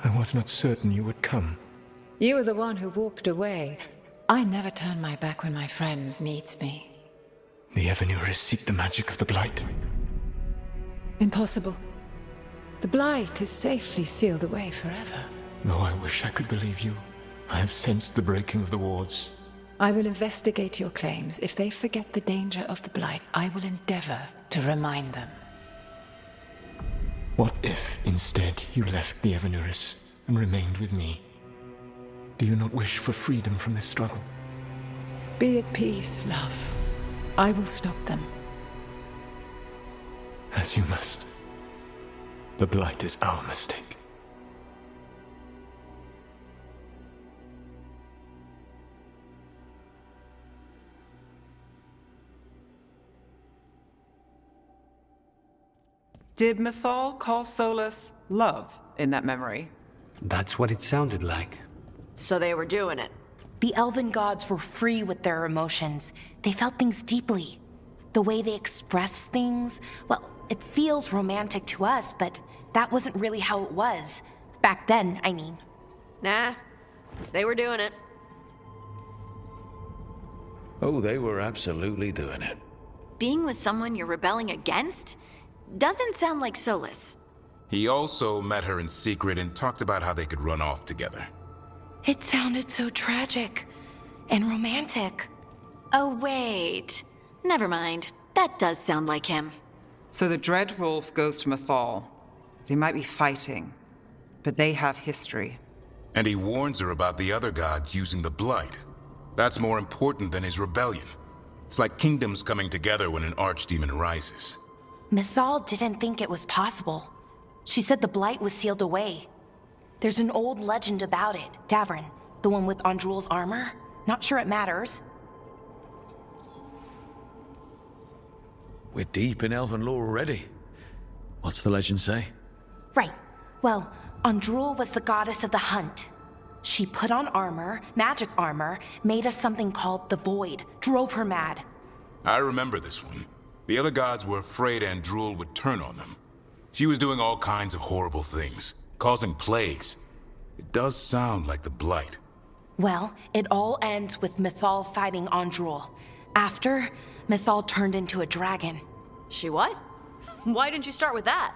I was not certain you would come. You were the one who walked away. I never turn my back when my friend needs me. The Evanurus seek the magic of the Blight. Impossible. The Blight is safely sealed away forever. Though I wish I could believe you, I have sensed the breaking of the wards. I will investigate your claims. If they forget the danger of the Blight, I will endeavor to remind them. What if, instead, you left the Evanurus and remained with me? Do you not wish for freedom from this struggle? Be at peace, love. I will stop them. As you must. The Blight is our mistake. Did Mythal call Solas love in that memory? That's what it sounded like. So they were doing it. The elven gods were free with their emotions. They felt things deeply. The way they express things, well, it feels romantic to us, but that wasn't really how it was. Back then, I mean. Nah, they were doing it. Oh, they were absolutely doing it. Being with someone you're rebelling against? Doesn't sound like Solas. He also met her in secret and talked about how they could run off together. It sounded so tragic and romantic. Oh, wait. Never mind. That does sound like him. So the Dread Wolf goes to Mythal. They might be fighting, but they have history. And he warns her about the other god using the Blight. That's more important than his rebellion. It's like kingdoms coming together when an archdemon rises. Mythal didn't think it was possible. She said the Blight was sealed away. There's an old legend about it. Davrin, the one with Andrul's armor. Not sure it matters. We're deep in elven lore already. What's the legend say? Right. Well, Andrul was the goddess of the hunt. She put on armor, magic armor, made of something called the Void, drove her mad. I remember this one. The other gods were afraid Andrul would turn on them. She was doing all kinds of horrible things, causing plagues. It does sound like the Blight. Well, it all ends with Mythal fighting Andrul. After, Mythal turned into a dragon. She what? Why didn't you start with that?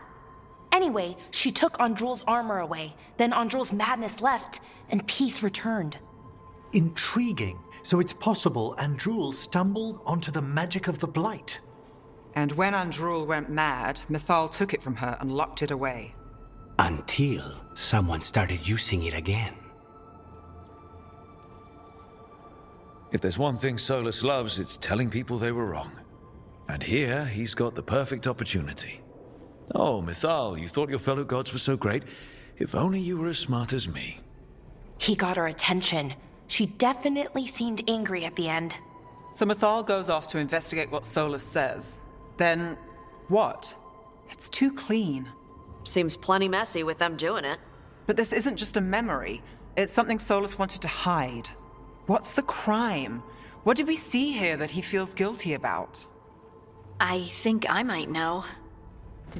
Anyway, she took Andrul's armor away. Then Andrul's madness left, and peace returned. Intriguing. So it's possible Andrul stumbled onto the magic of the Blight. And when Andrul went mad, Mythal took it from her and locked it away. Until someone started using it again. If there's one thing Solas loves, it's telling people they were wrong. And here, he's got the perfect opportunity. Oh, Mythal, you thought your fellow gods were so great. If only you were as smart as me. He got her attention. She definitely seemed angry at the end. So Mythal goes off to investigate what Solas says. Then, what? It's too clean. Seems plenty messy with them doing it. But this isn't just a memory. It's something Solas wanted to hide. What's the crime? What did we see here that he feels guilty about? I think I might know.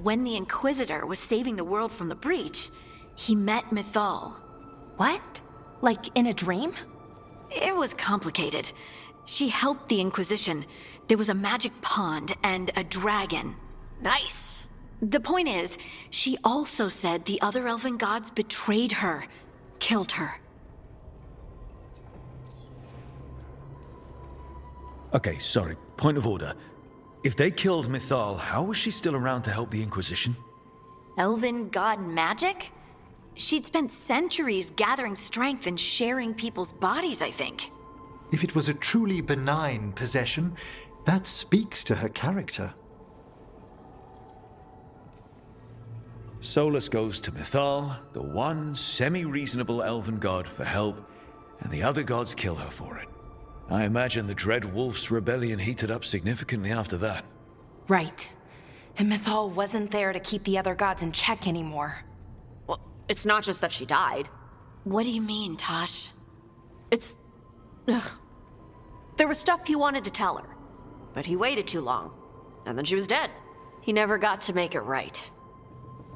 When the Inquisitor was saving the world from the breach, he met Mythal. What? Like in a dream? It was complicated. She helped the Inquisition. There was a magic pond and a dragon. Nice. The point is, she also said the other elven gods betrayed her, killed her. Okay, sorry. Point of order. If they killed Mythal, how was she still around to help the Inquisition? Elven god magic? She'd spent centuries gathering strength and sharing people's bodies, I think. If it was a truly benign possession, that speaks to her character. Solas goes to Mythal, the one semi-reasonable elven god, for help, and the other gods kill her for it. I imagine the Dread Wolf's rebellion heated up significantly after that. Right. And Mythal wasn't there to keep the other gods in check anymore. Well, it's not just that she died. What do you mean, Tosh? It's... Ugh. There was stuff he wanted to tell her, but he waited too long, and then she was dead. He never got to make it right.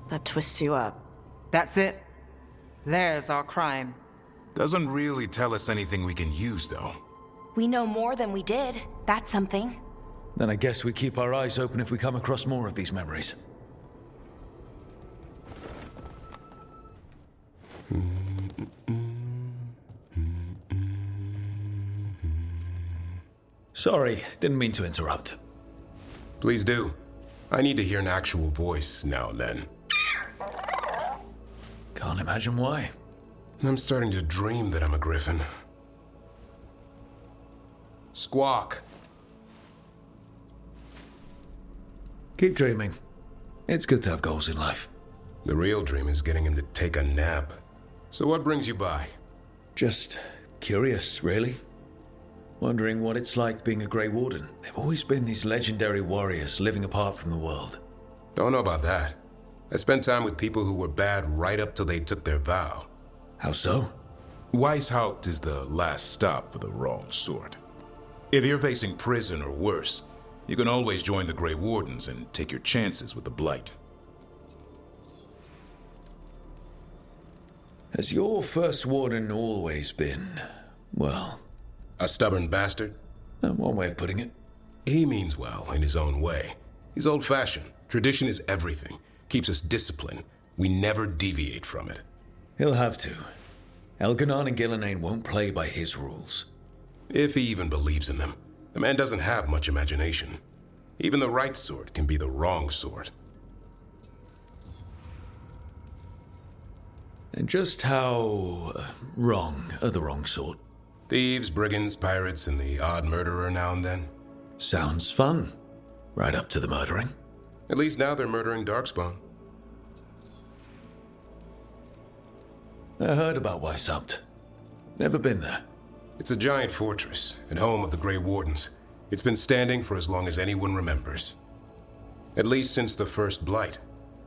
That twists you up. That's it. There's our crime. Doesn't really tell us anything we can use, though. We know more than we did. That's something. Then I guess we keep our eyes open if we come across more of these memories. Sorry, didn't mean to interrupt. Please do. I need to hear an actual voice now and then. Can't imagine why. I'm starting to dream that I'm a griffin. Squawk. Keep dreaming. It's good to have goals in life. The real dream is getting him to take a nap. So what brings you by? Just curious, really. Wondering what it's like being a Grey Warden. They've always been these legendary warriors living apart from the world. Don't know about that. I spent time with people who were bad right up till they took their vow. How so? Weishaupt is the last stop for the wrong sort. If you're facing prison or worse, you can always join the Grey Wardens and take your chances with the Blight. Has your first warden always been, well... A stubborn bastard? One way of putting it. He means well in his own way. He's old-fashioned. Tradition is everything. Keeps us disciplined. We never deviate from it. He'll have to. Elganon and Gillenane won't play by his rules. If he even believes in them. The man doesn't have much imagination. Even the right sort can be the wrong sort. And just how wrong are the wrong sort? Thieves, brigands, pirates, and the odd murderer now and then. Sounds fun. Right up to the murdering. At least now they're murdering Darkspawn. I heard about Weishaupt. Never been there. It's a giant fortress and home of the Grey Wardens. It's been standing for as long as anyone remembers. At least since the first Blight.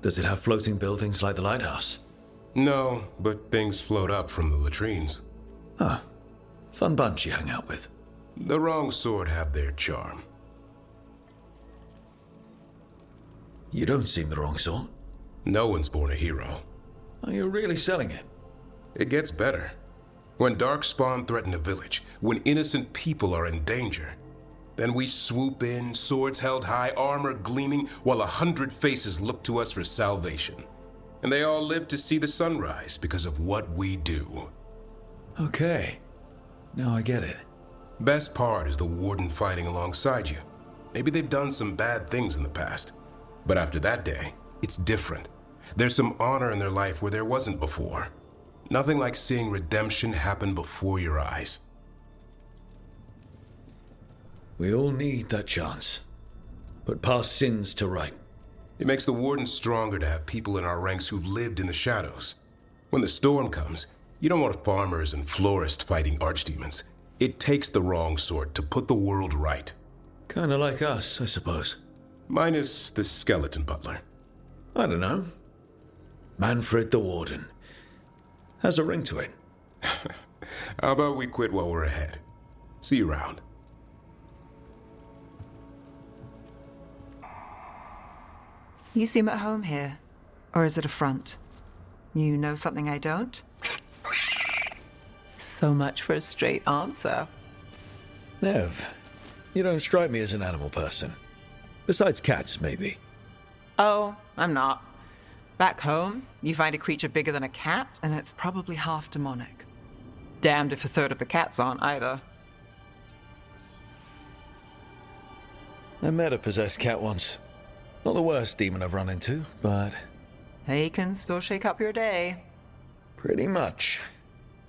Does it have floating buildings like the lighthouse? No, but things float up from the latrines. Huh. Fun bunch you hang out with. The wrong sort have their charm. You don't seem the wrong sort. No one's born a hero. Are you really selling it? It gets better. When Darkspawn threaten a village, when innocent people are in danger, then we swoop in, swords held high, armor gleaming, while 100 faces look to us for salvation. And they all live to see the sunrise because of what we do. Okay. Now I get it. Best part is the Warden fighting alongside you. Maybe they've done some bad things in the past. But after that day, it's different. There's some honor in their life where there wasn't before. Nothing like seeing redemption happen before your eyes. We all need that chance. Put past sins to right. It makes the Warden stronger to have people in our ranks who've lived in the shadows. When the storm comes, you don't want farmers and florists fighting archdemons. It takes the wrong sort to put the world right. Kinda like us, I suppose. Minus the skeleton butler. I don't know. Manfred the Warden. Has a ring to it. How about we quit while we're ahead? See you around. You seem at home here. Or is it a front? You know something I don't? So much for a straight answer. Nev, you don't strike me as an animal person. Besides cats, maybe. Oh, I'm not. Back home, you find a creature bigger than a cat, and it's probably half demonic. Damned if a third of the cats aren't either. I met a possessed cat once. Not the worst demon I've run into, but... He can still shake up your day. Pretty much.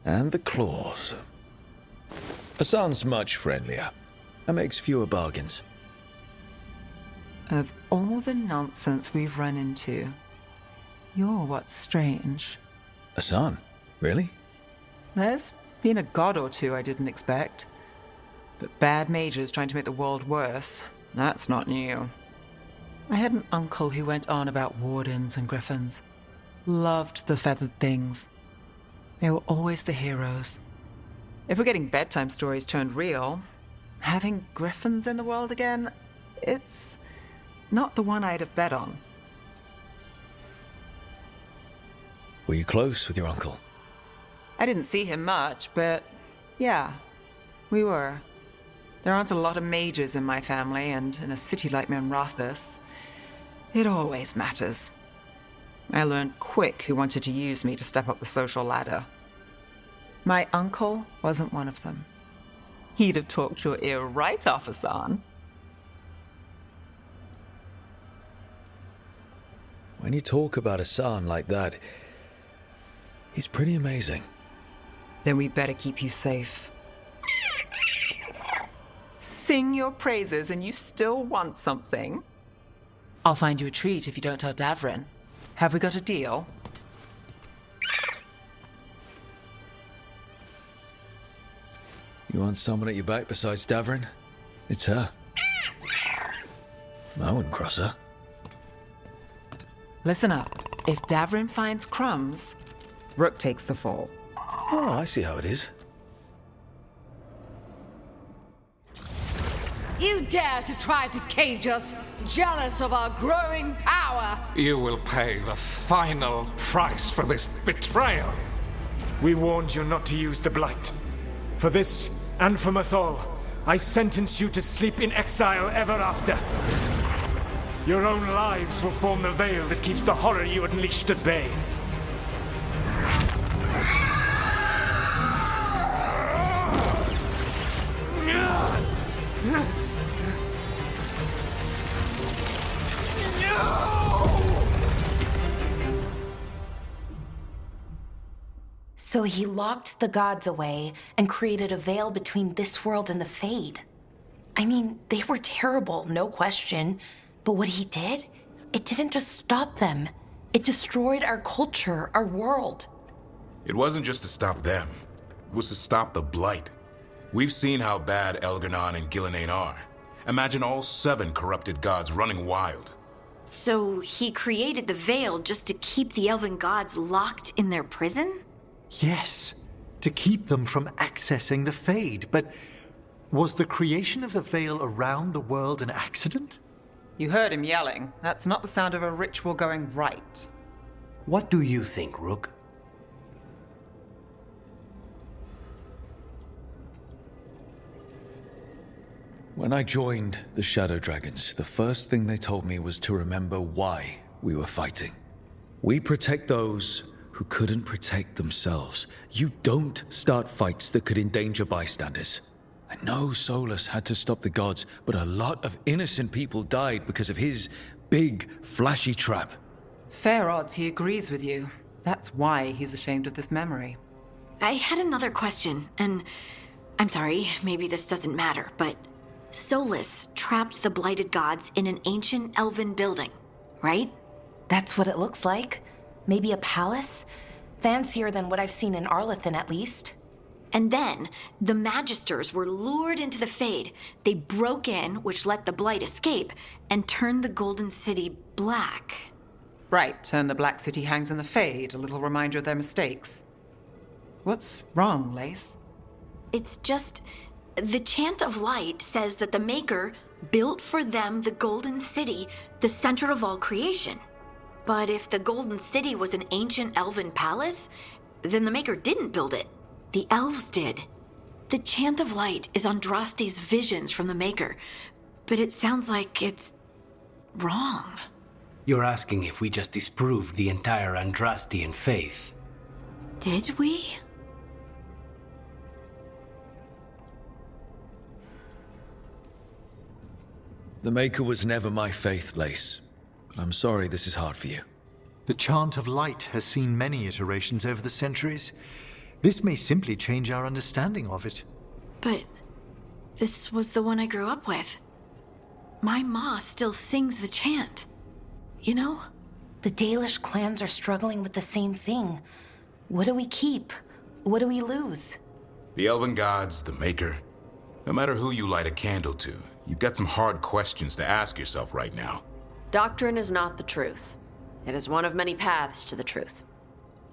And the claws. Hassan's much friendlier. And makes fewer bargains. Of all the nonsense we've run into, you're what's strange. Hassan? Really? There's been a god or two I didn't expect. But bad mages trying to make the world worse, that's not new. I had an uncle who went on about wardens and griffins. Loved the feathered things. They were always the heroes. If we're getting bedtime stories turned real, having griffins in the world again, it's not the one I'd have bet on. Were you close with your uncle? I didn't see him much, but yeah, we were. There aren't a lot of mages in my family, and in a city like Menrathis, it always matters. I learned quick who wanted to use me to step up the social ladder. My uncle wasn't one of them. He'd have talked your ear right off, Hassan. When you talk about Hassan like that, he's pretty amazing. Then we better keep you safe. Sing your praises and you still want something? I'll find you a treat if you don't tell Davrin. Have we got a deal? You want someone at your back besides Davrin? It's her. I wouldn't cross her. Listen up. If Davrin finds crumbs, Rook takes the fall. Oh, I see how it is. You dare to try to cage us, jealous of our growing power! You will pay the final price for this betrayal. We warned you not to use the Blight. For this, and for Mythal, I sentence you to sleep in exile ever after. Your own lives will form the veil that keeps the horror you unleashed at bay. So he locked the gods away and created a veil between this world and the Fade. I mean, they were terrible, no question. But what he did, it didn't just stop them. It destroyed our culture, our world. It wasn't just to stop them. It was to stop the Blight. We've seen how bad Elgar'nan and Gillenane are. Imagine all 7 corrupted gods running wild. So he created the Veil just to keep the elven gods locked in their prison? Yes, to keep them from accessing the Fade. But was the creation of the Veil around the world an accident? You heard him yelling. That's not the sound of a ritual going right. What do you think, Rook? When I joined the Shadow Dragons, the first thing they told me was to remember why we were fighting. We protect those who couldn't protect themselves. You don't start fights that could endanger bystanders. I know Solas had to stop the gods, but a lot of innocent people died because of his big, flashy trap. Fair odds he agrees with you. That's why he's ashamed of this memory. I had another question, and I'm sorry, maybe this doesn't matter, but Solas trapped the blighted gods in an ancient elven building, right? That's what it looks like. Maybe a palace? Fancier than what I've seen in Arlethan, at least. And then, the Magisters were lured into the Fade. They broke in, which let the Blight escape, and turned the Golden City black. Right, and the Black City hangs in the Fade, a little reminder of their mistakes. What's wrong, Lace? It's just, the Chant of Light says that the Maker built for them the Golden City, the center of all creation. But if the Golden City was an ancient elven palace, then the Maker didn't build it. The elves did. The Chant of Light is Andraste's visions from the Maker, but it sounds like it's wrong. You're asking if we just disproved the entire Andrastian faith. Did we? The Maker was never my faith, Lace. But I'm sorry this is hard for you. The Chant of Light has seen many iterations over the centuries. This may simply change our understanding of it. But this was the one I grew up with. My ma still sings the chant. You know? The Dalish clans are struggling with the same thing. What do we keep? What do we lose? The elven gods, the Maker. No matter who you light a candle to, you've got some hard questions to ask yourself right now. Doctrine is not the truth. It is one of many paths to the truth.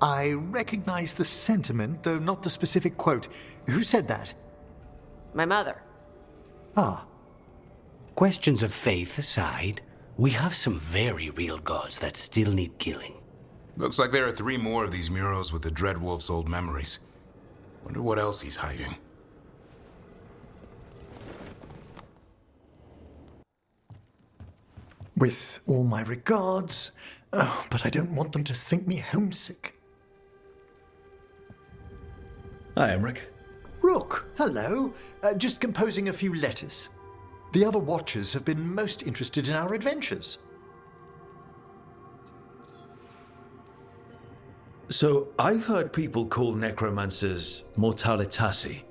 I recognize the sentiment, though not the specific quote. Who said that? My mother. Ah. Questions of faith aside, we have some very real gods that still need killing. Looks like there are 3 more of these murals with the Dreadwolf's old memories. Wonder what else he's hiding. With all my regards, but I don't want them to think me homesick. Hi, Emmerich. Rook, hello. Just composing a few letters. The other Watchers have been most interested in our adventures. So, I've heard people call necromancers mortalitasi.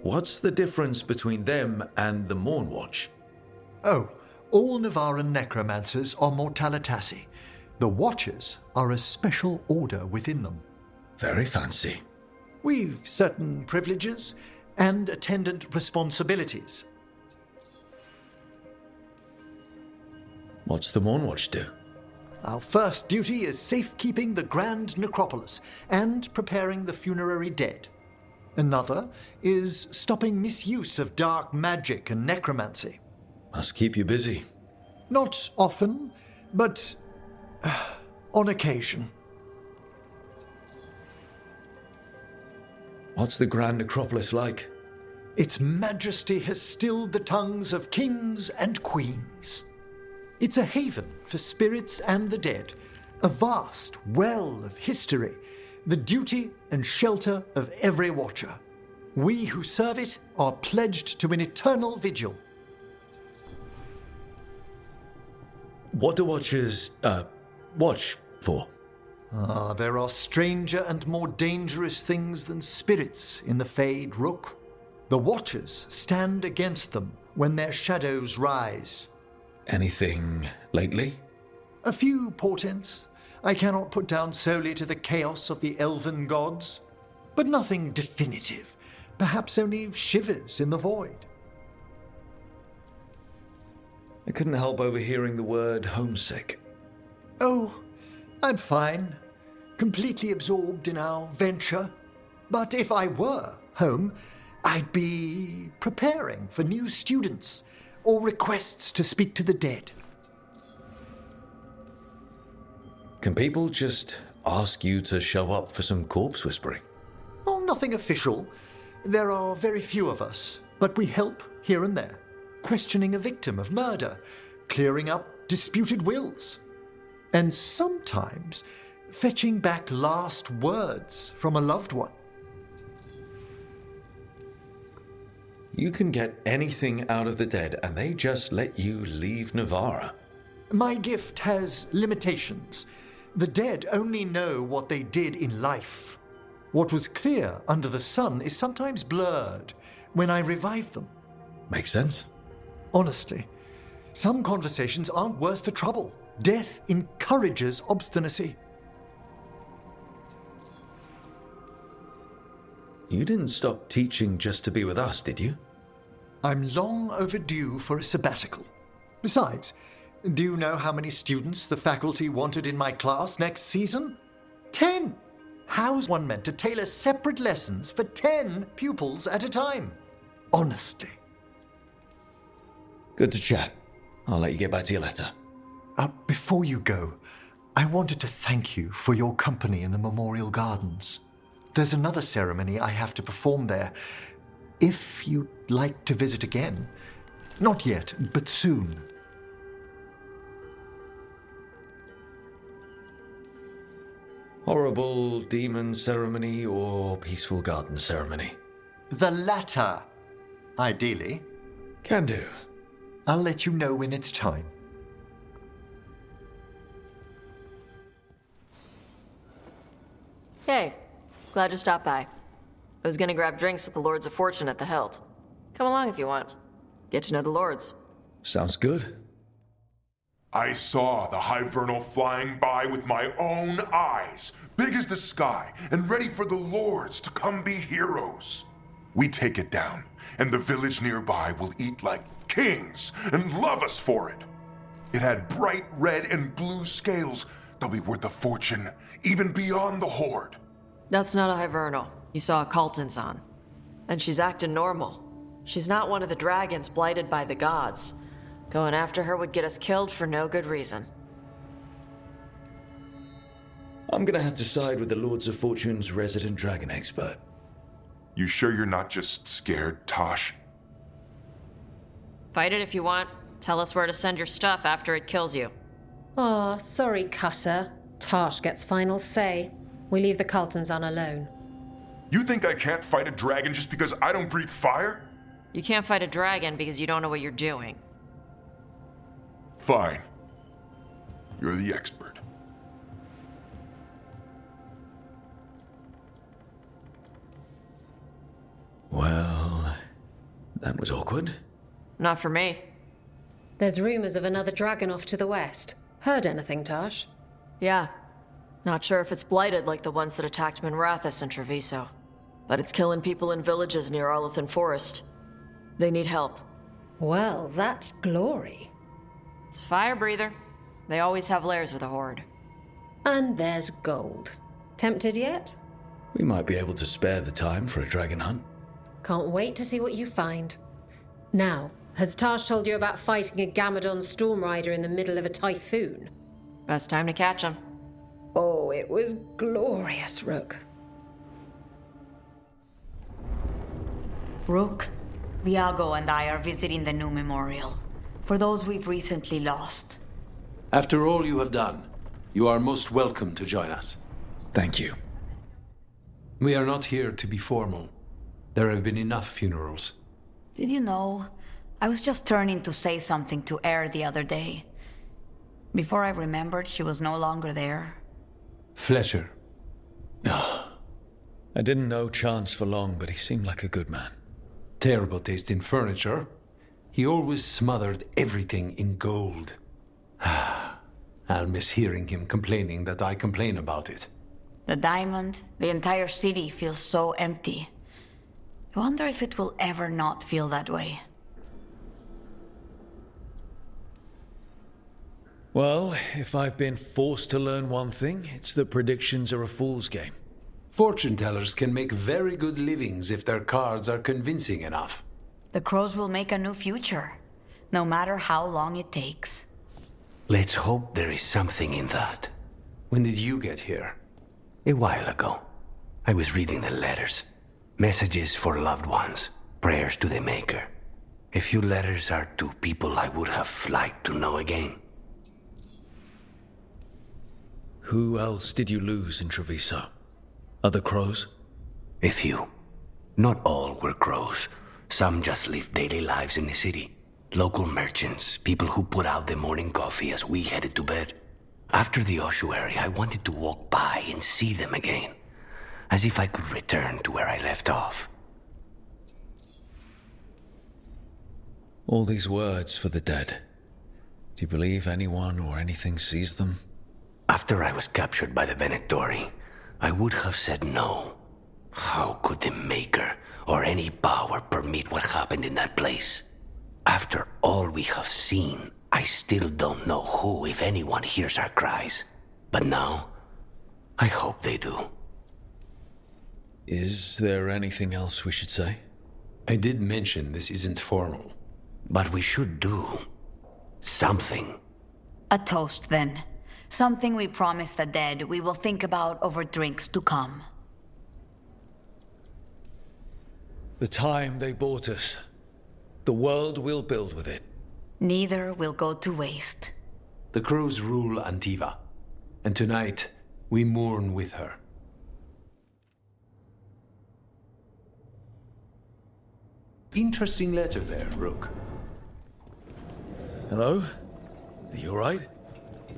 What's the difference between them and the Mornwatch? Oh, all Navaran necromancers are mortalitasi. The Watchers are a special order within them. Very fancy. We've certain privileges and attendant responsibilities. What's the Mornwatch do? Our first duty is safekeeping the Grand Necropolis and preparing the funerary dead. Another is stopping misuse of dark magic and necromancy. Must keep you busy. Not often, but on occasion. What's the Grand Necropolis like? Its majesty has stilled the tongues of kings and queens. It's a haven for spirits and the dead, a vast well of history, the duty and shelter of every Watcher. We who serve it are pledged to an eternal vigil. What do Watchers, watch for? There are stranger and more dangerous things than spirits in the Fade, Rook. The Watchers stand against them when their shadows rise. Anything lately? A few portents I cannot put down solely to the chaos of the elven gods, but nothing definitive. Perhaps only shivers in the void. I couldn't help overhearing the word homesick. Oh, I'm fine. Completely absorbed in our venture. But if I were home, I'd be preparing for new students or requests to speak to the dead. Can people just ask you to show up for some corpse whispering? Oh, nothing official. There are very few of us, but we help here and there. Questioning a victim of murder, clearing up disputed wills, and sometimes fetching back last words from a loved one. You can get anything out of the dead, and they just let you leave Navarra. My gift has limitations. The dead only know what they did in life. What was clear under the sun is sometimes blurred when I revive them. Makes sense. Honestly, some conversations aren't worth the trouble. Death encourages obstinacy. You didn't stop teaching just to be with us, did you? I'm long overdue for a sabbatical. Besides, do you know how many students the faculty wanted in my class next season? 10! How's one meant to tailor separate lessons for 10 pupils at a time? Honestly. Good to chat. I'll let you get back to your letter. Before you go, I wanted to thank you for your company in the Memorial Gardens. There's another ceremony I have to perform there. If you'd like to visit again. Not yet, but soon. Horrible demon ceremony or peaceful garden ceremony? The latter, ideally. Can do. I'll let you know when it's time. Hey, glad you stopped by. I was gonna grab drinks with the Lords of Fortune at the Hilt. Come along if you want. Get to know the Lords. Sounds good. I saw the Hivernal flying by with my own eyes, big as the sky, and ready for the Lords to come be heroes. We take it down, and the village nearby will eat like kings and love us for it. It had bright red and blue scales. They'll be worth a fortune, even beyond the Horde. That's not a Hivernal. You saw a Calton's on. And she's acting normal. She's not one of the dragons blighted by the gods. Going after her would get us killed for no good reason. I'm gonna have to side with the Lords of Fortune's resident dragon expert. You sure you're not just scared, Tosh? Fight it if you want. Tell us where to send your stuff after it kills you. Oh, sorry, Cutter. Tosh gets final say. We leave the Cultons on alone. You think I can't fight a dragon just because I don't breathe fire? You can't fight a dragon because you don't know what you're doing. Fine. You're the expert. Well, that was awkward. Not for me. There's rumors of another dragon off to the west. Heard anything, Tosh? Yeah. Not sure if it's blighted like the ones that attacked Minrathous and Treviso. But it's killing people in villages near Arlethan Forest. They need help. Well, that's glory. It's fire breather. They always have lairs with a horde. And there's gold. Tempted yet? We might be able to spare the time for a dragon hunt. Can't wait to see what you find. Now, has Tosh told you about fighting a Gamadon storm rider in the middle of a typhoon? Best time to catch him. Oh, it was glorious, Rook. Rook, Viago and I are visiting the new memorial. For those we've recently lost. After all you have done, you are most welcome to join us. Thank you. We are not here to be formal. There have been enough funerals. Did you know? I was just turning to say something to Air the other day. Before I remembered, she was no longer there. Fletcher. I didn't know Chance for long, but he seemed like a good man. Terrible taste in furniture. He always smothered everything in gold. I'll miss hearing him complaining that I complain about it. The diamond, the entire city feels so empty. I wonder if it will ever not feel that way. Well, if I've been forced to learn one thing, it's that predictions are a fool's game. Fortune tellers can make very good livings if their cards are convincing enough. The crows will make a new future, no matter how long it takes. Let's hope there is something in that. When did you get here? A while ago. I was reading the letters. Messages for loved ones. Prayers to the Maker. A few letters are to people I would have liked to know again. Who else did you lose in Treviso? Other crows? A few. Not all were crows. Some just lived daily lives in the city. Local merchants, people who put out the morning coffee as we headed to bed. After the ossuary, I wanted to walk by and see them again. As if I could return to where I left off. All these words for the dead. Do you believe anyone or anything sees them? After I was captured by the Venatori, I would have said no. How could the Maker or any power permit what happened in that place? After all we have seen, I still don't know who, if anyone, hears our cries. But now, I hope they do. Is there anything else we should say? I did mention this isn't formal. But we should do something. A toast, then. Something we promise the dead we will think about over drinks to come. The time they bought us. The world we'll build with it. Neither will go to waste. The crows rule Antiva, and tonight we mourn with her. Interesting letter there, Rook. Hello? Are you alright?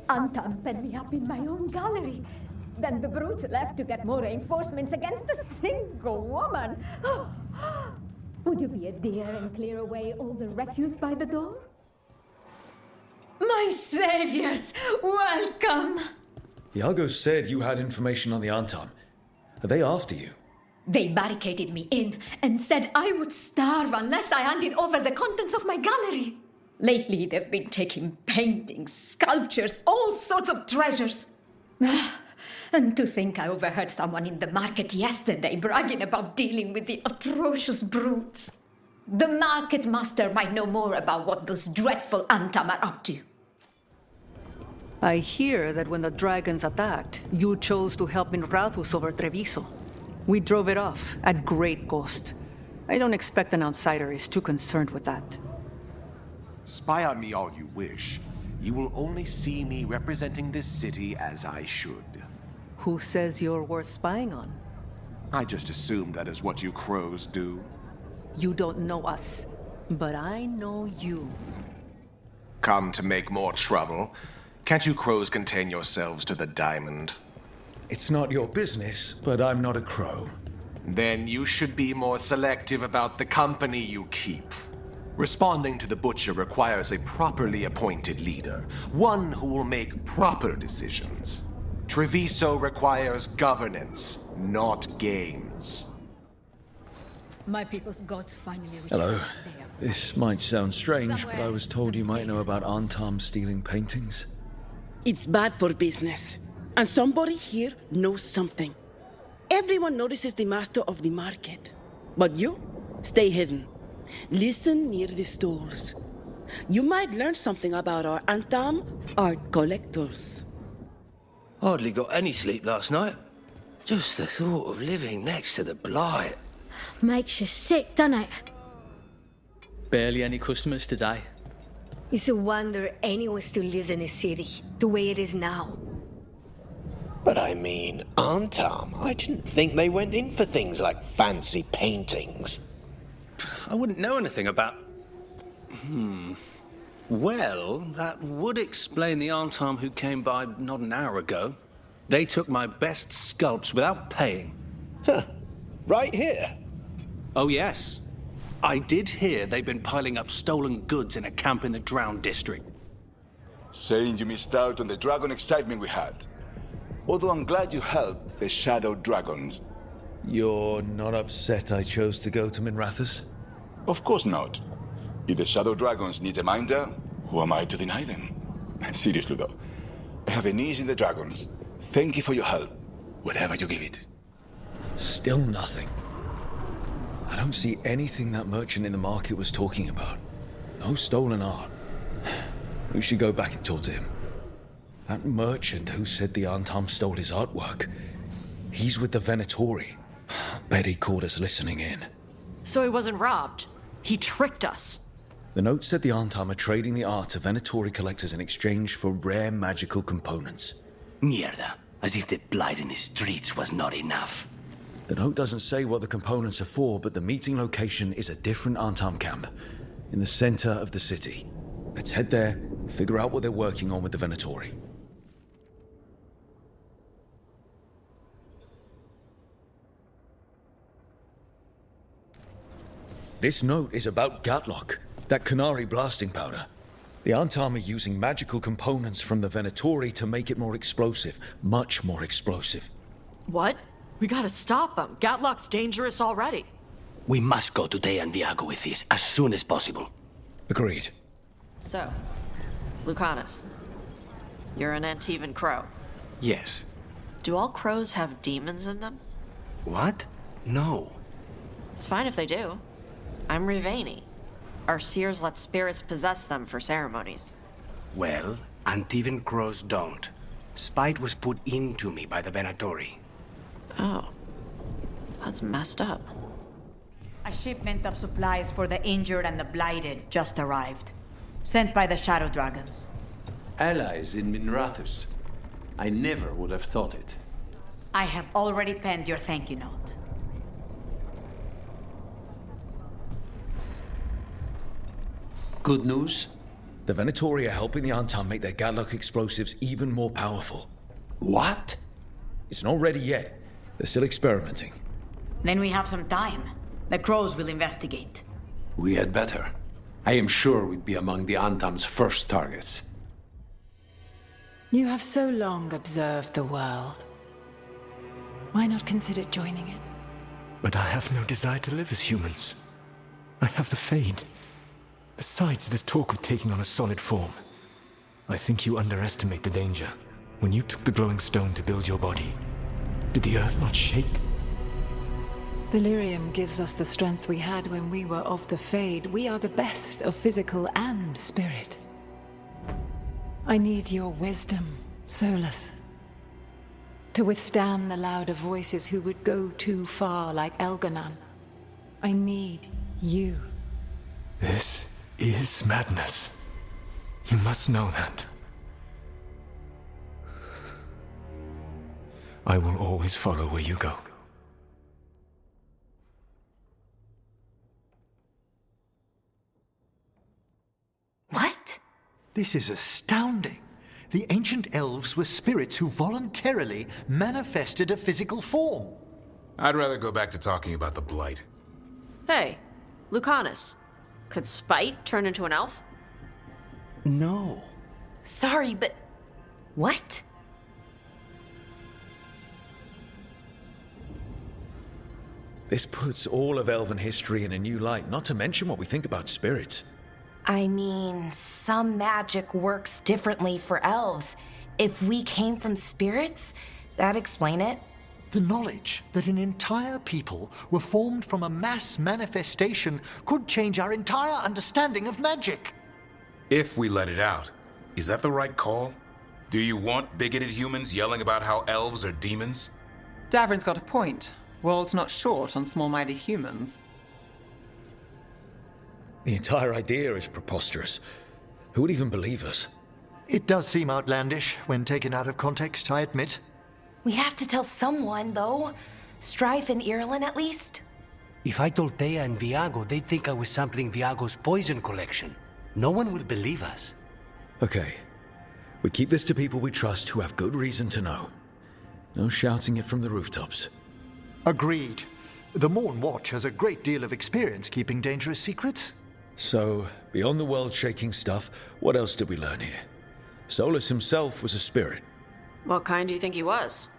Antaam fed me up in my own gallery. Then the brutes left to get more reinforcements against a single woman. Would you be a dear and clear away all the refuse by the door? My saviors, welcome! Iago said you had information on the Antaam. Are they after you? They barricaded me in and said I would starve unless I handed over the contents of my gallery. Lately, they've been taking paintings, sculptures, all sorts of treasures. And to think I overheard someone in the market yesterday bragging about dealing with the atrocious brutes. The market master might know more about what those dreadful Antaam are up to. I hear that when the dragons attacked, you chose to help Minrathous over Treviso. We drove it off at great cost. I don't expect an outsider is too concerned with that. Spy on me all you wish. You will only see me representing this city as I should. Who says you're worth spying on? I just assume that is what you crows do. You don't know us, but I know you. Come to make more trouble. Can't you crows contain yourselves to the diamond? It's not your business, but I'm not a crow. Then you should be more selective about the company you keep. Responding to the Butcher requires a properly appointed leader, one who will make proper decisions. Treviso requires governance, not games. My people's gods finally returned. Hello. This might sound strange, but I was told you might know about Antaam stealing paintings. It's bad for business. And somebody here knows something. Everyone notices the master of the market. But you, stay hidden. Listen near the stalls. You might learn something about our Antaam art collectors. Hardly got any sleep last night. Just the thought of living next to the blight. Makes you sick, doesn't it? Barely any customers today. It's a wonder anyone still lives in the city, the way it is now. But I mean, Antaam, I didn't think they went in for things like fancy paintings. I wouldn't know anything about... Well, that would explain the Antaam who came by not an hour ago. They took my best sculpts without paying. Huh. Right here? Oh, yes. I did hear they've been piling up stolen goods in a camp in the Drowned district. Saying you missed out on the dragon excitement we had. Although I'm glad you helped the Shadow Dragons. You're not upset I chose to go to Minrathous? Of course not. If the Shadow Dragons need a minder, who am I to deny them? Seriously though, I have a niece in the Dragons. Thank you for your help, whatever you give it. Still nothing. I don't see anything that merchant in the market was talking about. No stolen art. We should go back and talk to him. That merchant who said the Antaam stole his artwork. He's with the Venatori. Bet he caught us listening in. So he wasn't robbed. He tricked us. The note said the Antaam are trading the art to Venatori collectors in exchange for rare magical components. Mierda. As if the blight in the streets was not enough. The note doesn't say what the components are for, but the meeting location is a different Antaam camp, in the center of the city. Let's head there and figure out what they're working on with the Venatori. This note is about Gatlock, that Canary blasting powder. The Antaam are using magical components from the Venatori to make it more explosive, much more explosive. What? We gotta stop him. Gatlock's dangerous already. We must go to DanaDuchy with this as soon as possible. Agreed. So, Lucanus, you're an Antivan crow. Yes. Do all crows have demons in them? What? No. It's fine if they do. I'm Rivani. Our seers let spirits possess them for ceremonies. Well, Antivan crows don't. Spite was put into me by the Venatori. Oh. That's messed up. A shipment of supplies for the injured and the blighted just arrived. Sent by the Shadow Dragons. Allies in Minrathous. I never would have thought it. I have already penned your thank you note. Good news? The Venatori are helping the Antaam make their Gatlock explosives even more powerful. What? It's not ready yet. They're still experimenting. Then we have some time. The crows will investigate. We had better. I am sure we'd be among the Antaam's first targets. You have so long observed the world. Why not consider joining it? But I have no desire to live as humans. I have the Fade. Besides, there's talk of taking on a solid form. I think you underestimate the danger. When you took the glowing stone to build your body, did the earth not shake? Delirium gives us the strength we had when we were of the Fade. We are the best of physical and spirit. I need your wisdom, Solas. to withstand the louder voices who would go too far like Elganon. I need you. This is madness. You must know that. I will always follow where you go. What? This is astounding. The ancient elves were spirits who voluntarily manifested a physical form. I'd rather go back to talking about the Blight. Hey, Lucanus. Could Spite turn into an elf? No. Sorry, but... what? This puts all of elven history in a new light, not to mention what we think about spirits. I mean, some magic works differently for elves. If we came from spirits, that'd explain it. The knowledge that an entire people were formed from a mass manifestation could change our entire understanding of magic. If we let it out, is that the right call? Do you want bigoted humans yelling about how elves are demons? Davrin's got a point. World's not short on small-minded humans. The entire idea is preposterous. Who would even believe us? It does seem outlandish when taken out of context, I admit. We have to tell someone, though. Strife and Ireland, at least. If I told Thea and Viago, they'd think I was sampling Viago's poison collection. No one will believe us. Okay. We keep this to people we trust who have good reason to know. No shouting it from the rooftops. Agreed. The Morn Watch has a great deal of experience keeping dangerous secrets. So, beyond the world-shaking stuff, what else did we learn here? Solas himself was a spirit. What kind do you think he was?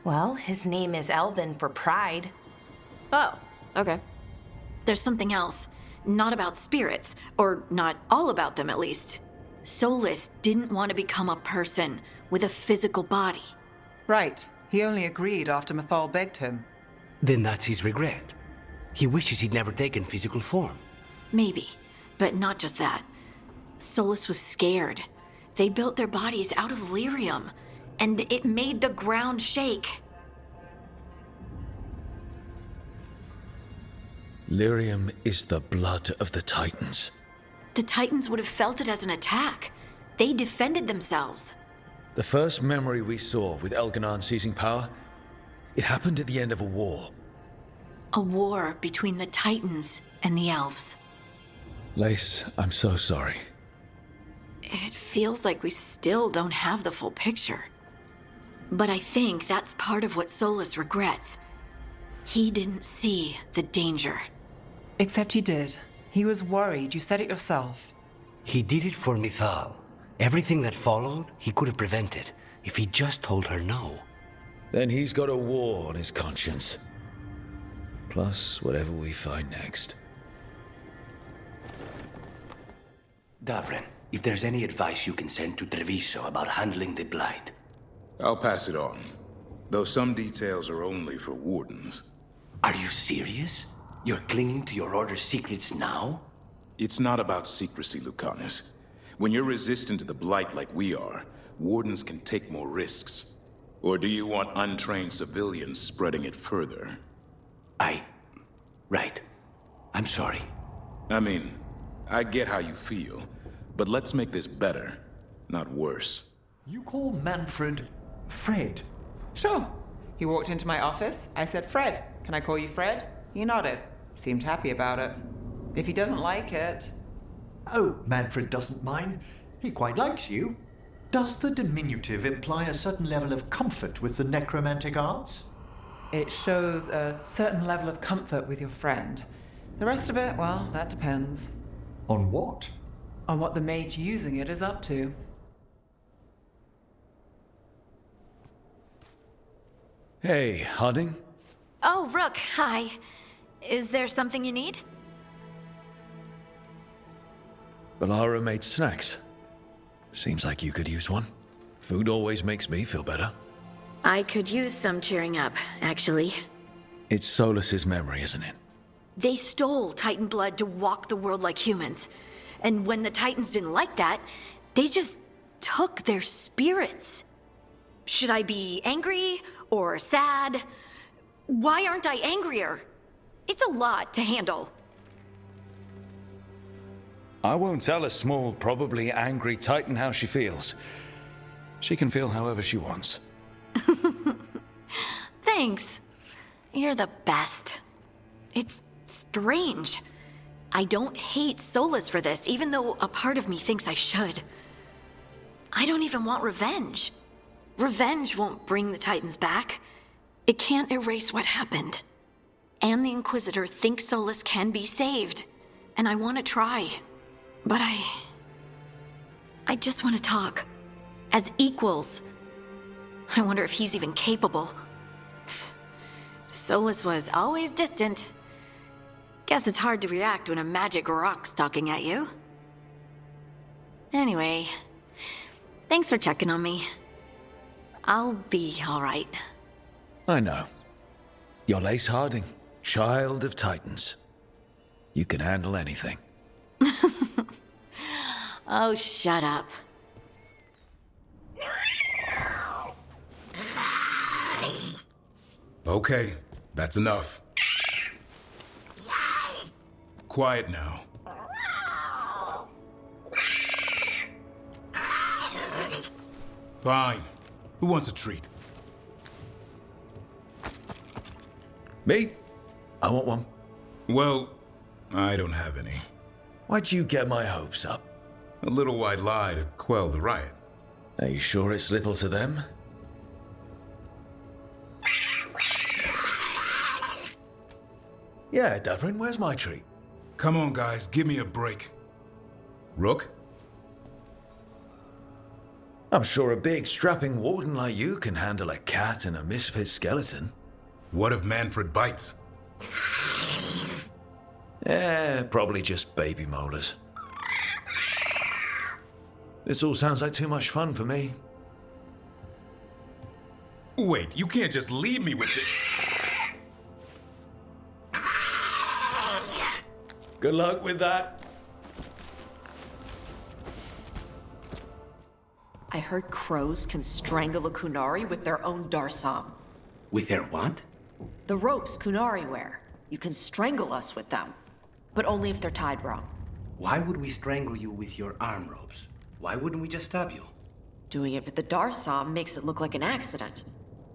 Well, his name is Elven for pride. Oh, okay. There's something else. Not about spirits, or not all about them at least. Solas didn't want to become a person with a physical body. Right. He only agreed after Mythal begged him. Then that's his regret. He wishes he'd never taken physical form. Maybe, but not just that. Solas was scared. They built their bodies out of lyrium, and it made the ground shake. Lyrium is the blood of the Titans. The Titans would have felt it as an attack. They defended themselves. The first memory we saw with Elganon seizing power, it happened at the end of a war. A war between the Titans and the elves. Lace, I'm so sorry. It feels like we still don't have the full picture. But I think that's part of what Solas regrets. He didn't see the danger. Except he did. He was worried. You said it yourself. He did it for Mythal. Everything that followed, he could have prevented if he just told her no. Then he's got a war on his conscience. Plus, whatever we find next. Davrin, if there's any advice you can send to Treviso about handling the Blight. I'll pass it on. Though some details are only for wardens. Are you serious? You're clinging to your order's secrets now? It's not about secrecy, Lucanus. When you're resistant to the Blight like we are, wardens can take more risks. Or do you want untrained civilians spreading it further? Right. I'm sorry. I mean, I get how you feel, but let's make this better, not worse. You call Manfred Fred? Sure. He walked into my office. I said, Fred, can I call you Fred? He nodded. Seemed happy about it. If he doesn't like it... Oh, Manfred doesn't mind. He quite likes you. Does the diminutive imply a certain level of comfort with the necromantic arts? It shows a certain level of comfort with your friend. The rest of it, well, that depends. On what? On what the mage using it is up to. Hey, Harding? Oh, Rook, hi. Is there something you need? Balara made snacks. Seems like you could use one. Food always makes me feel better. I could use some cheering up, actually. It's Solas's memory, isn't it? They stole Titan blood to walk the world like humans. And when the Titans didn't like that, they just took their spirits. Should I be angry or sad. Why aren't I angrier? It's a lot to handle. I won't tell a small, probably angry Titan how she feels. She can feel however she wants. Thanks. You're the best. It's strange. I don't hate Solas for this, even though a part of me thinks I should. I don't even want revenge. Revenge won't bring the Titans back. It can't erase what happened. And the Inquisitor thinks Solas can be saved. And I want to try. But I just want to talk. As equals. I wonder if he's even capable. Solas was always distant. Guess it's hard to react when a magic rock's talking at you. Anyway, thanks for checking on me. I'll be all right. I know. You're Lace Harding, child of Titans. You can handle anything. Oh, shut up. Okay, that's enough. Quiet now. Fine. Who wants a treat? Me? I want one. Well, I don't have any. Why'd you get my hopes up? A little white lie to quell the riot. Are you sure it's little to them? Yeah, Davrin, where's my treat? Come on, guys, give me a break. Rook? I'm sure a big, strapping warden like you can handle a cat and a misfit skeleton. What if Manfred bites? Probably just baby molars. This all sounds like too much fun for me. Wait, you can't just leave me with the... Good luck with that. I heard crows can strangle a Kunari with their own Darsam. With their what? The ropes Kunari wear. You can strangle us with them. But only if they're tied wrong. Why would we strangle you with your arm ropes? Why wouldn't we just stab you? Doing it with the Darsam makes it look like an accident.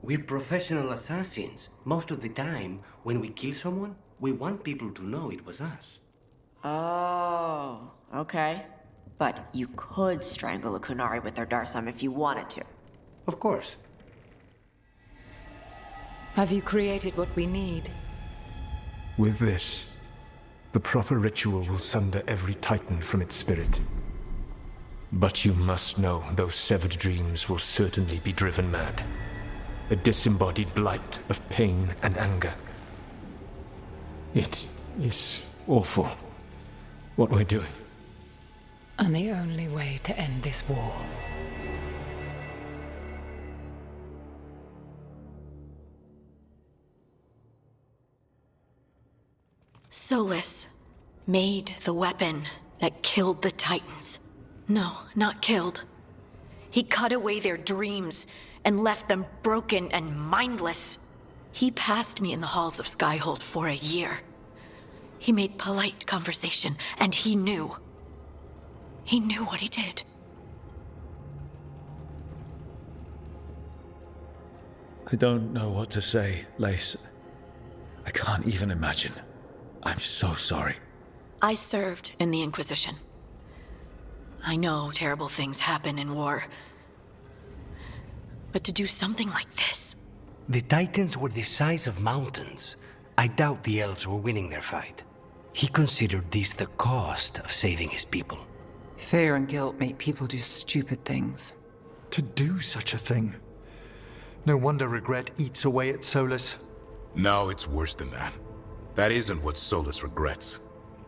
We're professional assassins. Most of the time, when we kill someone, we want people to know it was us. Oh, okay. But you could strangle a Kunari with their Darsam if you wanted to. Of course. Have you created what we need? With this, the proper ritual will sunder every Titan from its spirit. But you must know those severed dreams will certainly be driven mad. A disembodied blight of pain and anger. It is awful what we're doing. And the only way to end this war. Solas made the weapon that killed the Titans. No, not killed. He cut away their dreams and left them broken and mindless. He passed me in the halls of Skyhold for a year. He made polite conversation, and he knew. He knew what he did. I don't know what to say, Lace. I can't even imagine. I'm so sorry. I served in the Inquisition. I know terrible things happen in war. But to do something like this... The Titans were the size of mountains. I doubt the elves were winning their fight. He considered this the cost of saving his people. Fear and guilt make people do stupid things. To do such a thing. No wonder regret eats away at Solas. No, it's worse than that. That isn't what Solas regrets.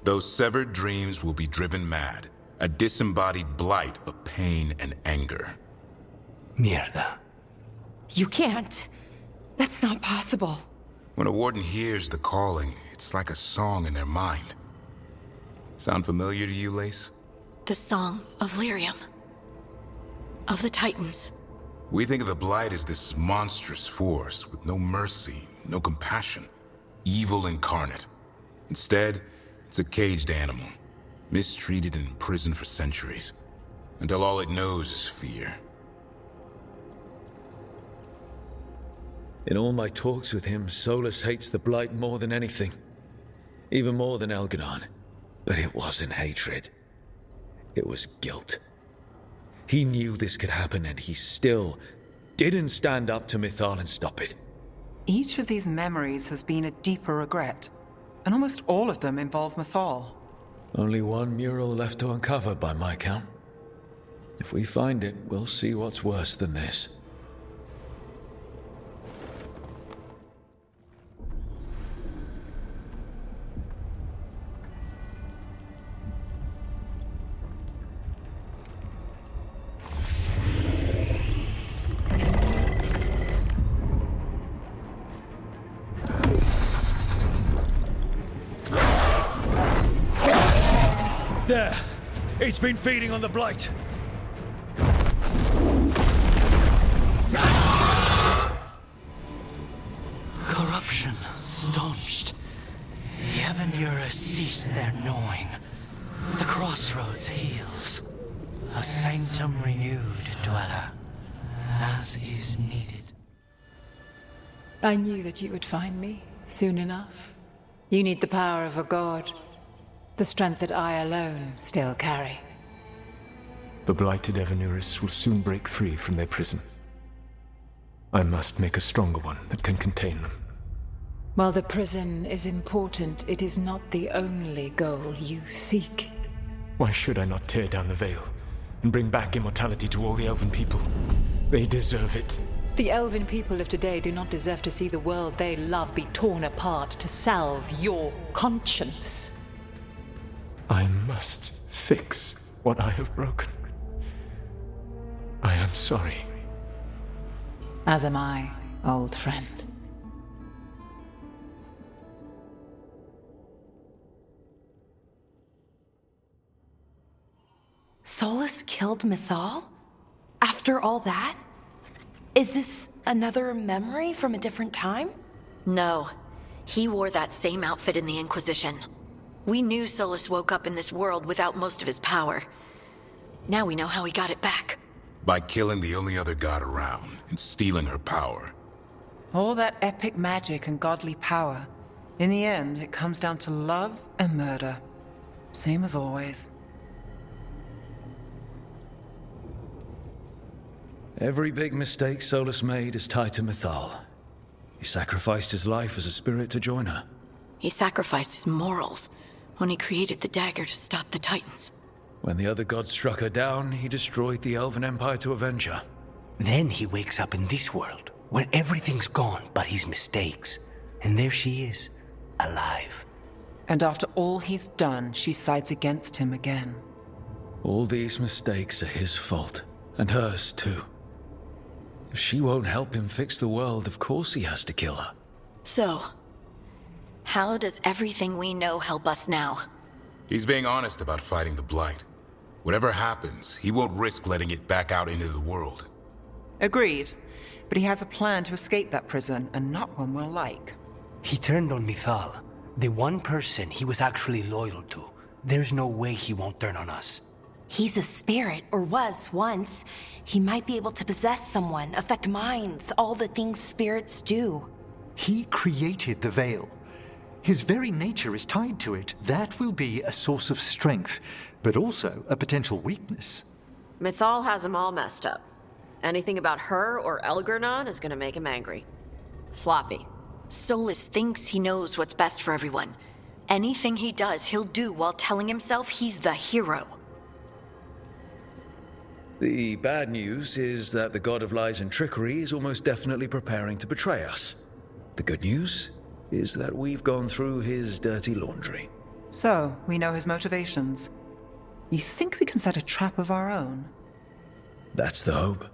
Those severed dreams will be driven mad. A disembodied blight of pain and anger. Mierda. You can't. That's not possible. When a warden hears the calling, it's like a song in their mind. Sound familiar to you, Lace? The Song of Lyrium. Of the Titans. We think of the Blight as this monstrous force with no mercy, no compassion, evil incarnate. Instead, it's a caged animal, mistreated and imprisoned for centuries, until all it knows is fear. In all my talks with him, Solas hates the Blight more than anything. Even more than Elganon. But it wasn't hatred. It was guilt. He knew this could happen, and he still didn't stand up to Mythal and stop it. Each of these memories has been a deeper regret, and almost all of them involve Mythal. Only one mural left to uncover by my count. If we find it, we'll see what's worse than this. There! It's been feeding on the Blight! Corruption staunched. The Evanura cease their gnawing. The crossroads heals. A sanctum renewed, dweller, as is needed. I knew that you would find me soon enough. You need the power of a god. The strength that I alone still carry. The blighted Evanuris will soon break free from their prison. I must make a stronger one that can contain them. While the prison is important, it is not the only goal you seek. Why should I not tear down the veil and bring back immortality to all the Elven people? They deserve it. The Elven people of today do not deserve to see the world they love be torn apart to salve your conscience. I must fix what I have broken. I am sorry. As am I, old friend. Solas killed Mythal? After all that? Is this another memory from a different time? No. He wore that same outfit in the Inquisition. We knew Solas woke up in this world without most of his power. Now we know how he got it back. By killing the only other god around and stealing her power. All that epic magic and godly power. In the end, it comes down to love and murder. Same as always. Every big mistake Solas made is tied to Mythal. He sacrificed his life as a spirit to join her. He sacrificed his morals when he created the dagger to stop the Titans. When the other gods struck her down, he destroyed the Elven Empire to avenge her. Then he wakes up in this world, where everything's gone but his mistakes. And there she is, alive. And after all he's done, she sides against him again. All these mistakes are his fault, and hers too. If she won't help him fix the world, of course he has to kill her. So, how does everything we know help us now? He's being honest about fighting the Blight. Whatever happens, he won't risk letting it back out into the world. Agreed. But he has a plan to escape that prison, and not one we'll like. He turned on Mythal, the one person he was actually loyal to. There's no way he won't turn on us. He's a spirit, or was once. He might be able to possess someone, affect minds, all the things spirits do. He created the veil. His very nature is tied to it. That will be a source of strength, but also a potential weakness. Mythal has him all messed up. Anything about her or Elganon is gonna make him angry. Sloppy. Solas thinks he knows what's best for everyone. Anything he does, he'll do while telling himself he's the hero. The bad news is that the god of lies and trickery is almost definitely preparing to betray us. The good news is that we've gone through his dirty laundry. So, we know his motivations. You think we can set a trap of our own? That's the hope.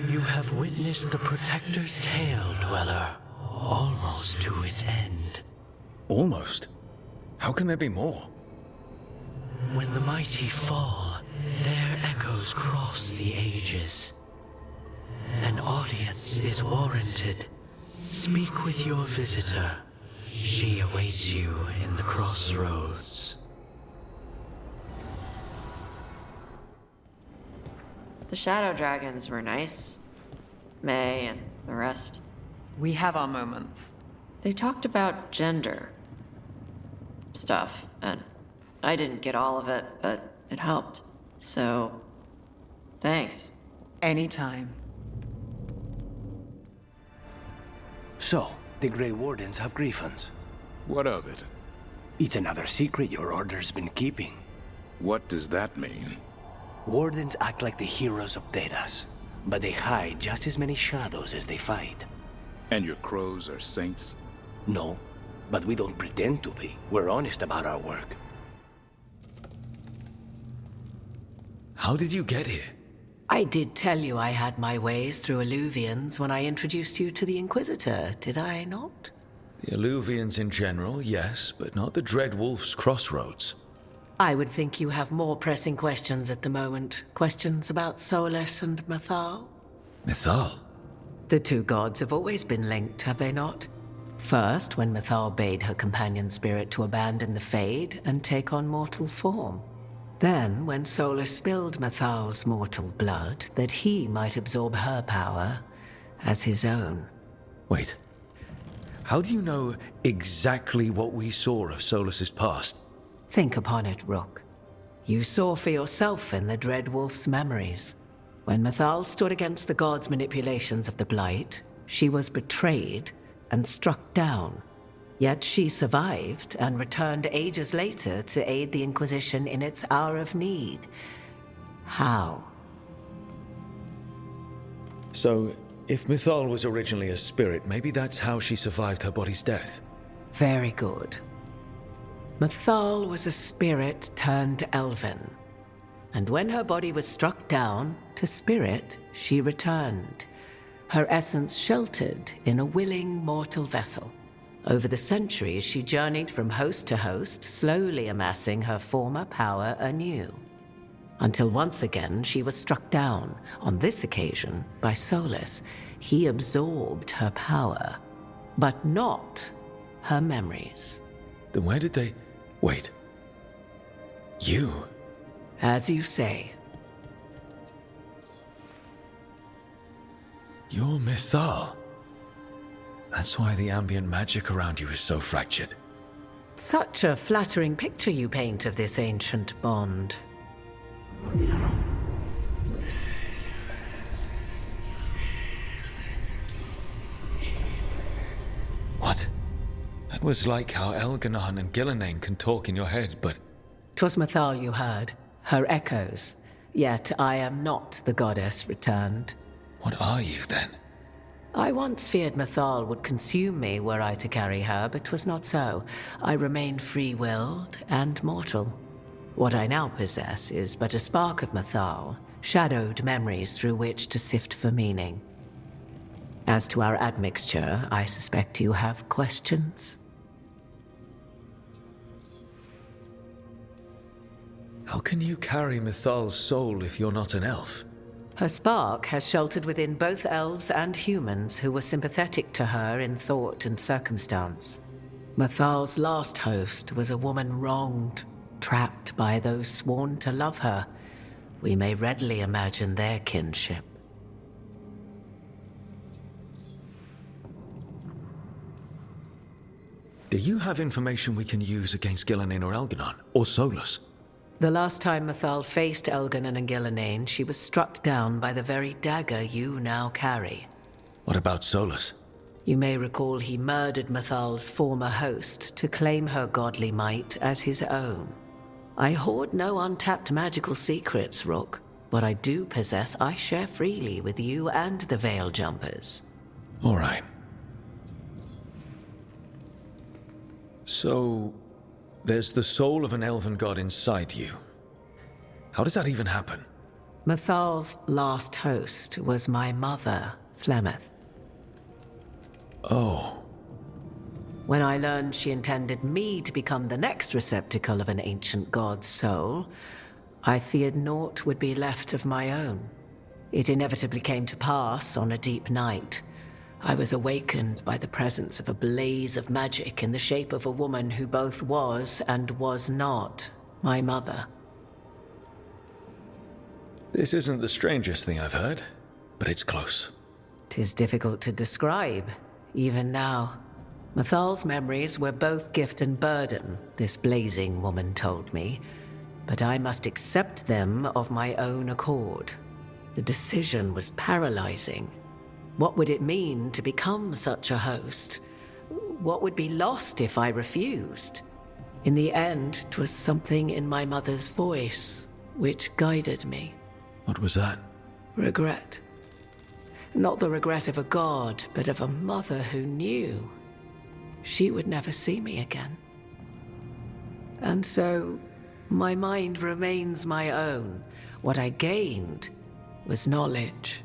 You have witnessed the Protector's tale, Dweller, almost to its end. Almost? How can there be more? When the mighty fall, there shadows cross the ages. An audience is warranted. Speak with your visitor. She awaits you in the crossroads. The shadow dragons were nice. May and the rest. We have our moments. They talked about gender stuff, and I didn't get all of it, but it helped. So, thanks. Anytime. So, the Grey Wardens have griffins. What of it? It's another secret your order's been keeping. What does that mean? Wardens act like the heroes of Dedas, but they hide just as many shadows as they fight. And your crows are saints? No, but we don't pretend to be. We're honest about our work. How did you get here? I did tell you I had my ways through Alluvians when I introduced you to the Inquisitor, did I not? The Alluvians in general, yes, but not the Dread Wolf's crossroads. I would think you have more pressing questions at the moment. Questions about Solas and Mythal? Mythal? The two gods have always been linked, have they not? First, when Mythal bade her companion spirit to abandon the Fade and take on mortal form. Then, when Solas spilled Mythal's mortal blood, that he might absorb her power as his own. Wait. How do you know exactly what we saw of Solas's past? Think upon it, Rook. You saw for yourself in the Dread Wolf's memories. When Mythal stood against the gods' manipulations of the Blight, she was betrayed and struck down. Yet she survived and returned ages later to aid the Inquisition in its hour of need. How? So, if Mythal was originally a spirit, maybe that's how she survived her body's death. Very good. Mythal was a spirit turned elven. And when her body was struck down, to spirit, she returned. Her essence sheltered in a willing mortal vessel. Over the centuries, she journeyed from host to host, slowly amassing her former power anew. Until once again, she was struck down, on this occasion, by Solas. He absorbed her power, but not her memories. Then where did they... Wait. You? As you say. You're Mythal. That's why the ambient magic around you is so fractured. Such a flattering picture you paint of this ancient bond. What? That was like how Elganon and Gillenane can talk in your head, but... 'Twas Mythal you heard, her echoes. Yet I am not the goddess returned. What are you, then? I once feared Mythal would consume me were I to carry her, but 'twas not so. I remain free-willed and mortal. What I now possess is but a spark of Mythal, shadowed memories through which to sift for meaning. As to our admixture, I suspect you have questions. How can you carry Mythal's soul if you're not an elf? Her spark has sheltered within both elves and humans who were sympathetic to her in thought and circumstance. Mythal's last host was a woman wronged, trapped by those sworn to love her. We may readily imagine their kinship. Do you have information we can use against Gillenane or Elganon, or Solas? The last time Mythal faced Elganon and Gillenane, she was struck down by the very dagger you now carry. What about Solas? You may recall he murdered Mythal's former host to claim her godly might as his own. I hoard no untapped magical secrets, Rook. What I do possess, I share freely with you and the Veil Jumpers. All right. So, there's the soul of an elven god inside you. How does that even happen? Mythal's last host was my mother, Flemeth. Oh. When I learned she intended me to become the next receptacle of an ancient god's soul, I feared naught would be left of my own. It inevitably came to pass on a deep night. I was awakened by the presence of a blaze of magic in the shape of a woman who both was and was not my mother. This isn't the strangest thing I've heard, but it's close. 'Tis difficult to describe, even now. Mythal's memories were both gift and burden, this blazing woman told me, but I must accept them of my own accord. The decision was paralyzing. What would it mean to become such a host? What would be lost if I refused? In the end, 'twas something in my mother's voice which guided me. What was that? Regret. Not the regret of a god, but of a mother who knew she would never see me again. And so, my mind remains my own. What I gained was knowledge,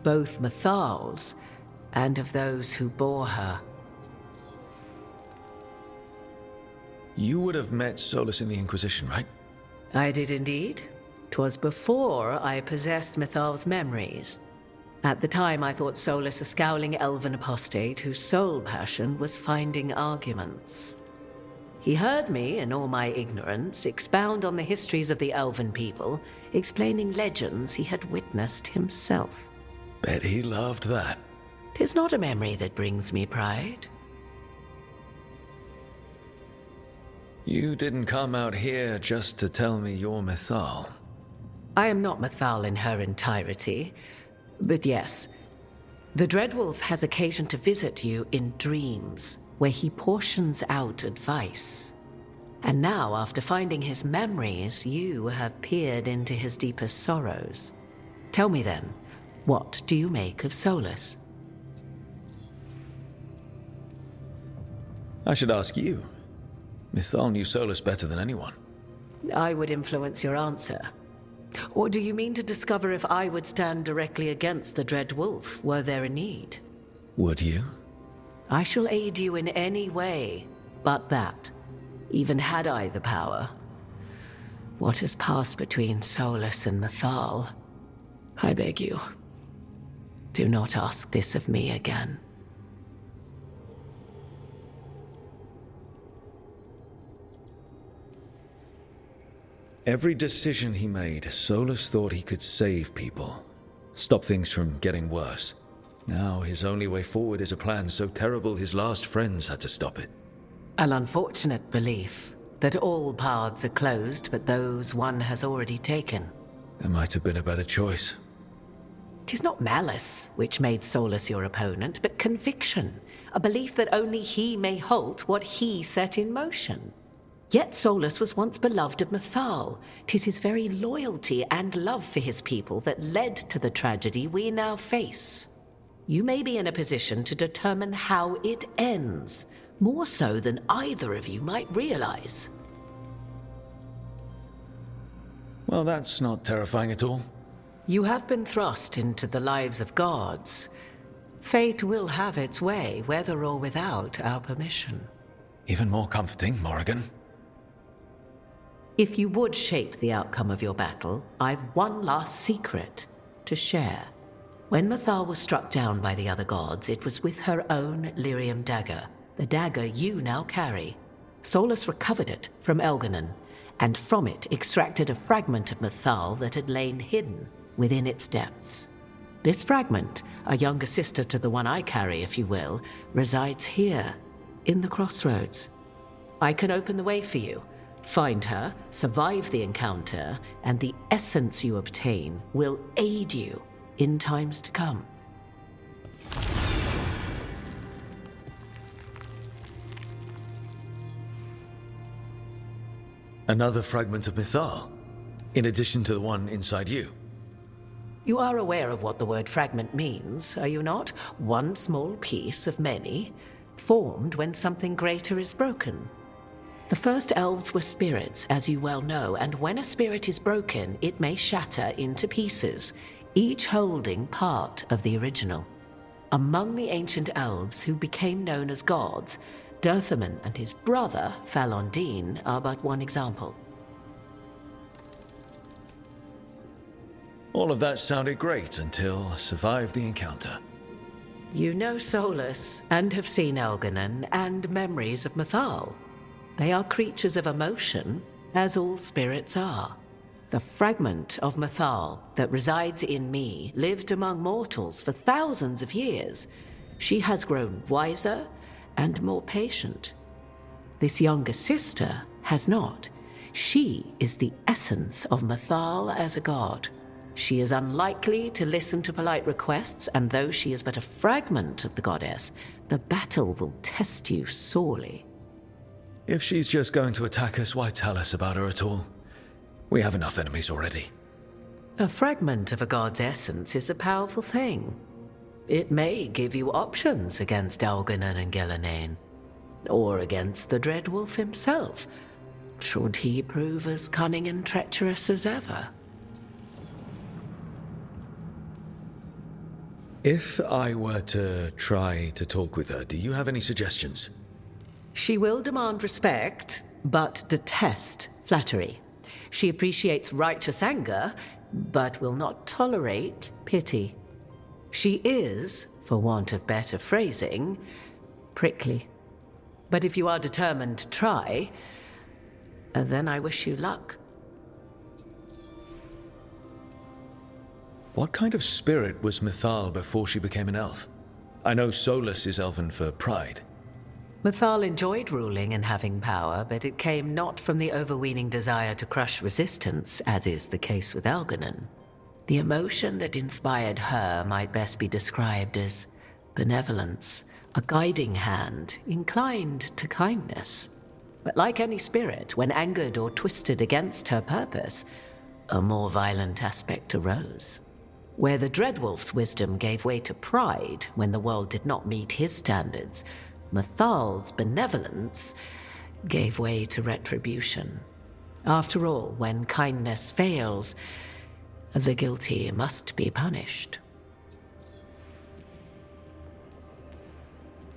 both Mythal's and of those who bore her. You would have met Solas in the Inquisition, right? I did indeed. 'Twas before I possessed Mythal's memories. At the time, I thought Solas a scowling elven apostate whose sole passion was finding arguments. He heard me, in all my ignorance, expound on the histories of the elven people, explaining legends he had witnessed himself. Bet he loved that. 'Tis not a memory that brings me pride. You didn't come out here just to tell me you're Mythal. I am not Mythal in her entirety, but yes, the Dreadwolf has occasion to visit you in dreams, where he portions out advice. And now, after finding his memories, you have peered into his deepest sorrows. Tell me then, what do you make of Solas? I should ask you. Mythal knew Solas better than anyone. I would influence your answer. Or do you mean to discover if I would stand directly against the Dread Wolf, were there a need? Would you? I shall aid you in any way but that, even had I the power. What has passed between Solas and Mythal, I beg you, do not ask this of me again. Every decision he made, Solas thought he could save people, stop things from getting worse. Now his only way forward is a plan so terrible his last friends had to stop it. An unfortunate belief that all paths are closed but those one has already taken. There might have been a better choice. 'Tis not malice which made Solas your opponent, but conviction, a belief that only he may halt what he set in motion. Yet Solas was once beloved of Mythal. 'Tis his very loyalty and love for his people that led to the tragedy we now face. You may be in a position to determine how it ends, more so than either of you might realize. Well, that's not terrifying at all. You have been thrust into the lives of gods. Fate will have its way, whether or without our permission. Even more comforting, Morrigan. If you would shape the outcome of your battle, I've one last secret to share. When Mythal was struck down by the other gods, it was with her own lyrium dagger, the dagger you now carry. Solas recovered it from Elganon, and from it extracted a fragment of Mythal that had lain hidden within its depths. This fragment, a younger sister to the one I carry, if you will, resides here, in the crossroads. I can open the way for you. Find her, survive the encounter, and the essence you obtain will aid you in times to come. Another fragment of Mythal, in addition to the one inside you. You are aware of what the word fragment means, are you not? One small piece of many, formed when something greater is broken. The first elves were spirits, as you well know, and when a spirit is broken, it may shatter into pieces, each holding part of the original. Among the ancient elves who became known as gods, Dirthaman and his brother, Falondine, are but one example. All of that sounded great until I survived the encounter. You know Solas and have seen Elganon and memories of Mythal. They are creatures of emotion, as all spirits are. The fragment of Mythal that resides in me lived among mortals for thousands of years. She has grown wiser and more patient. This younger sister has not. She is the essence of Mythal as a god. She is unlikely to listen to polite requests, and though she is but a fragment of the goddess, the battle will test you sorely. If she's just going to attack us, why tell us about her at all? We have enough enemies already. A fragment of a god's essence is a powerful thing. It may give you options against Elganon and Gillenane, or against the Dread Wolf himself, should he prove as cunning and treacherous as ever. If I were to try to talk with her, do you have any suggestions? She will demand respect, but detest flattery. She appreciates righteous anger, but will not tolerate pity. She is, for want of better phrasing, prickly. But if you are determined to try, then I wish you luck. What kind of spirit was Mythal before she became an elf? I know Solas is elven for pride. Mythal enjoyed ruling and having power, but it came not from the overweening desire to crush resistance, as is the case with Elganon. The emotion that inspired her might best be described as benevolence, a guiding hand, inclined to kindness. But like any spirit, when angered or twisted against her purpose, a more violent aspect arose. Where the Dreadwolf's wisdom gave way to pride when the world did not meet his standards, Mythal's benevolence gave way to retribution. After all, when kindness fails, the guilty must be punished.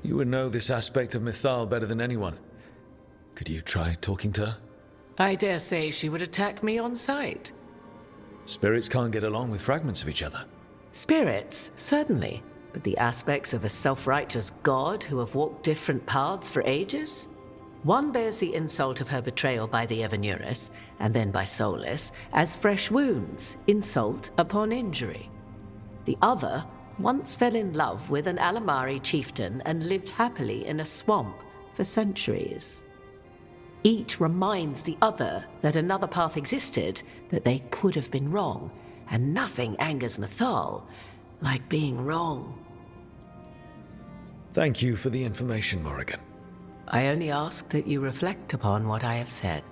You would know this aspect of Mythal better than anyone. Could you try talking to her? I dare say she would attack me on sight. Spirits can't get along with fragments of each other. Spirits, certainly. But the aspects of a self-righteous god who have walked different paths for ages? One bears the insult of her betrayal by the Evanuris, and then by Solas, as fresh wounds, insult upon injury. The other once fell in love with an Alamari chieftain and lived happily in a swamp for centuries. Each reminds the other that another path existed, that they could have been wrong, and nothing angers Mythal like being wrong. Thank you for the information, Morrigan. I only ask that you reflect upon what I have said.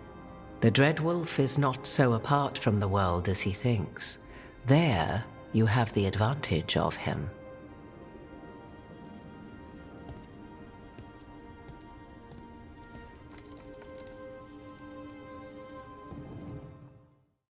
The Dreadwolf is not so apart from the world as he thinks. There, you have the advantage of him.